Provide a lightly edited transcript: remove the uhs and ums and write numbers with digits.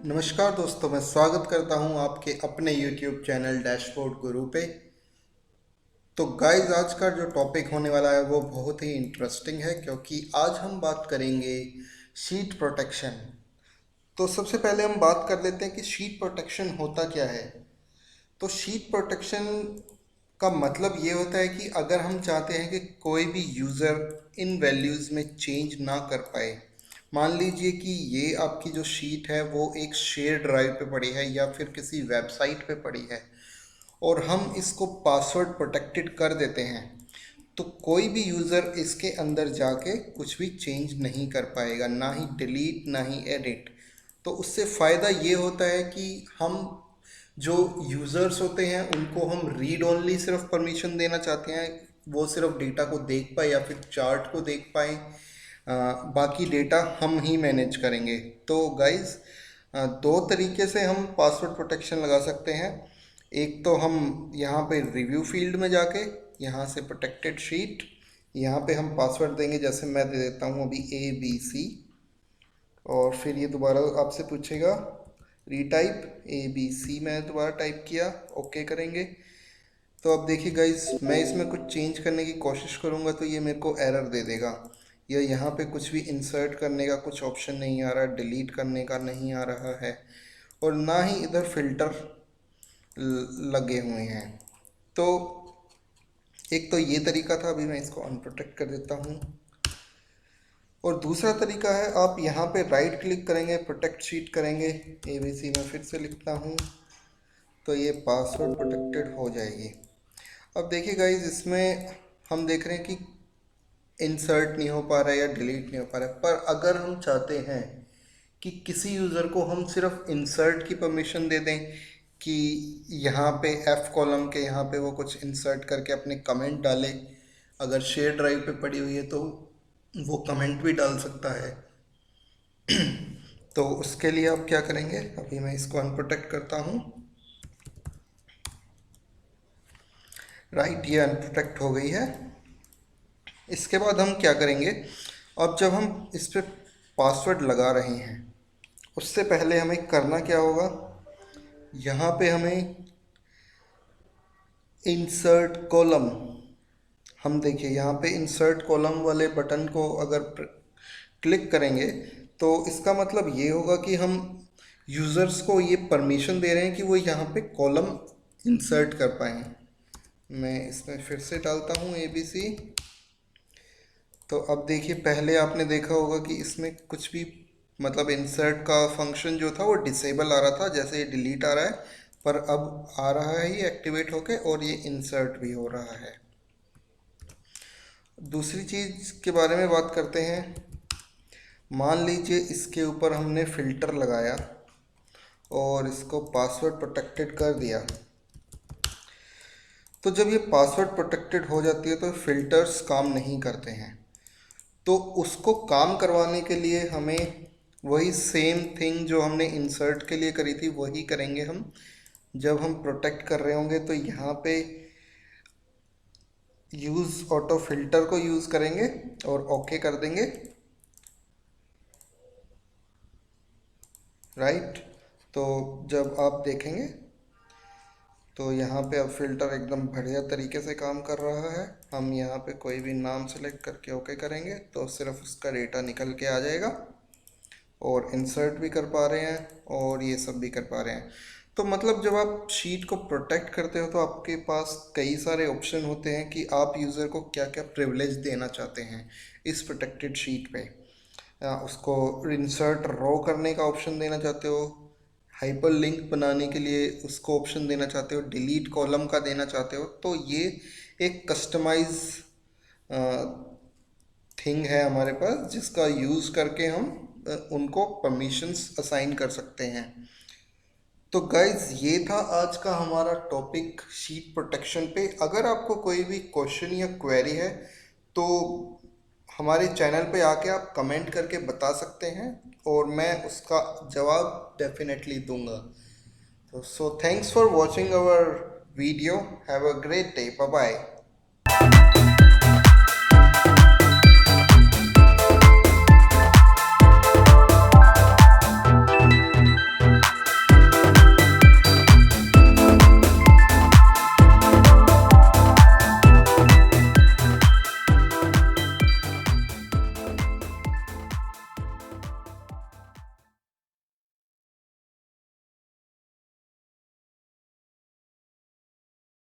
नमस्कार दोस्तों, मैं स्वागत करता हूं आपके अपने YouTube चैनल डैशबोर्ड गुरु पे। तो गाइज, आज का जो टॉपिक होने वाला है वो बहुत ही इंटरेस्टिंग है, क्योंकि आज हम बात करेंगे शीट प्रोटेक्शन। तो सबसे पहले हम बात कर लेते हैं कि शीट प्रोटेक्शन होता क्या है। तो शीट प्रोटेक्शन का मतलब ये होता है कि अगर हम चाहते हैं कि कोई भी यूज़र इन वैल्यूज़ में चेंज ना कर पाए। मान लीजिए कि ये आपकी जो शीट है वो एक शेयर ड्राइव पे पड़ी है या फिर किसी वेबसाइट पे पड़ी है, और हम इसको पासवर्ड प्रोटेक्टेड कर देते हैं, तो कोई भी यूज़र इसके अंदर जाके कुछ भी चेंज नहीं कर पाएगा, ना ही डिलीट ना ही एडिट। तो उससे फ़ायदा ये होता है कि हम जो यूज़र्स होते हैं उनको हम रीड ओनली सिर्फ परमिशन देना चाहते हैं, वो सिर्फ डेटा को देख पाए या फिर चार्ट को देख पाए। बाकी डेटा हम ही मैनेज करेंगे। तो गाइस, दो तरीके से हम पासवर्ड प्रोटेक्शन लगा सकते हैं। एक तो हम यहाँ पे रिव्यू फील्ड में जाके यहाँ से प्रोटेक्टेड शीट, यहाँ पे हम पासवर्ड देंगे, जैसे मैं दे देता हूँ अभी ABC, और फिर ये दोबारा आपसे पूछेगा रीटाइप ABC, मैं दोबारा टाइप किया, ओके करेंगे। तो अब देखिए गाइस, मैं इसमें कुछ चेंज करने की कोशिश करूँगा तो ये मेरे को एरर दे देगा, या यहाँ पे कुछ भी इंसर्ट करने का कुछ ऑप्शन नहीं आ रहा, डिलीट करने का नहीं आ रहा है, और ना ही इधर फिल्टर लगे हुए हैं। तो एक तो ये तरीका था, अभी मैं इसको अनप्रोटेक्ट कर देता हूँ। और दूसरा तरीका है, आप यहाँ पे राइट क्लिक करेंगे, प्रोटेक्ट शीट करेंगे, ABC में फिर से लिखता हूँ, तो ये पासवर्ड प्रोटेक्टेड हो जाएगी। अब देखिए गाइज, इसमें हम देख रहे हैं कि इंसर्ट नहीं हो पा रहा है या डिलीट नहीं हो पा रहा है, पर अगर हम चाहते हैं कि किसी यूज़र को हम सिर्फ इंसर्ट की परमिशन दे दें कि यहाँ पे F कॉलम के यहाँ पे वो कुछ इंसर्ट करके अपने कमेंट डाले, अगर शेयर ड्राइव पे पड़ी हुई है तो वो कमेंट भी डाल सकता है। तो उसके लिए आप क्या करेंगे, अभी मैं इसको अनप्रोटेक्ट करता हूँ। राइट, ये अनप्रोटेक्ट हो गई है। इसके बाद हम क्या करेंगे, अब जब हम इस पर पासवर्ड लगा रहे हैं, उससे पहले हमें करना क्या होगा, यहाँ पे हमें इंसर्ट कॉलम, हम देखिए यहाँ पे इंसर्ट कॉलम वाले बटन को अगर क्लिक करेंगे तो इसका मतलब ये होगा कि हम यूज़र्स को ये परमिशन दे रहे हैं कि वो यहाँ पे कॉलम इंसर्ट कर पाएँ। मैं इसमें फिर से डालता हूँ ABC। तो अब देखिए, पहले आपने देखा होगा कि इसमें कुछ भी मतलब इंसर्ट का फंक्शन जो था वो डिसेबल आ रहा था, जैसे ये डिलीट आ रहा है, पर अब आ रहा है ये एक्टिवेट होके, और ये इंसर्ट भी हो रहा है। दूसरी चीज़ के बारे में बात करते हैं। मान लीजिए इसके ऊपर हमने फ़िल्टर लगाया और इसको पासवर्ड प्रोटेक्टेड कर दिया। तो जब ये पासवर्ड प्रोटेक्टेड हो जाती है तो फिल्टर्स काम नहीं करते हैं। तो उसको काम करवाने के लिए हमें वही सेम थिंग जो हमने इंसर्ट के लिए करी थी वही करेंगे हम। जब हम प्रोटेक्ट कर रहे होंगे तो यहाँ पे यूज़ ऑटो फिल्टर को यूज़ करेंगे और ओके कर देंगे। राइट, तो जब आप देखेंगे तो यहाँ पे अब फिल्टर एकदम बढ़िया तरीके से काम कर रहा है। हम यहाँ पे कोई भी नाम सेलेक्ट करके ओके करेंगे तो सिर्फ उसका डेटा निकल के आ जाएगा, और इंसर्ट भी कर पा रहे हैं और ये सब भी कर पा रहे हैं। तो मतलब जब आप शीट को प्रोटेक्ट करते हो तो आपके पास कई सारे ऑप्शन होते हैं कि आप यूज़र को क्या क्या प्रिविलेज देना चाहते हैं इस प्रोटेक्टेड शीट पे। उसको इंसर्ट रो करने का ऑप्शन देना चाहते हो, हाइपर लिंक बनाने के लिए उसको ऑप्शन देना चाहते हो, डिलीट कॉलम का देना चाहते हो। तो ये एक कस्टमाइज थिंग है हमारे पास, जिसका यूज़ करके हम उनको परमिशंस असाइन कर सकते हैं। तो गाइज, ये था आज का हमारा टॉपिक शीट प्रोटेक्शन पे। अगर आपको कोई भी क्वेश्चन या क्वेरी है तो हमारे चैनल पे आके आप कमेंट करके बता सकते हैं, और मैं उसका जवाब डेफिनेटली दूंगा। तो so thanks for watching our video, have a great day, bye bye.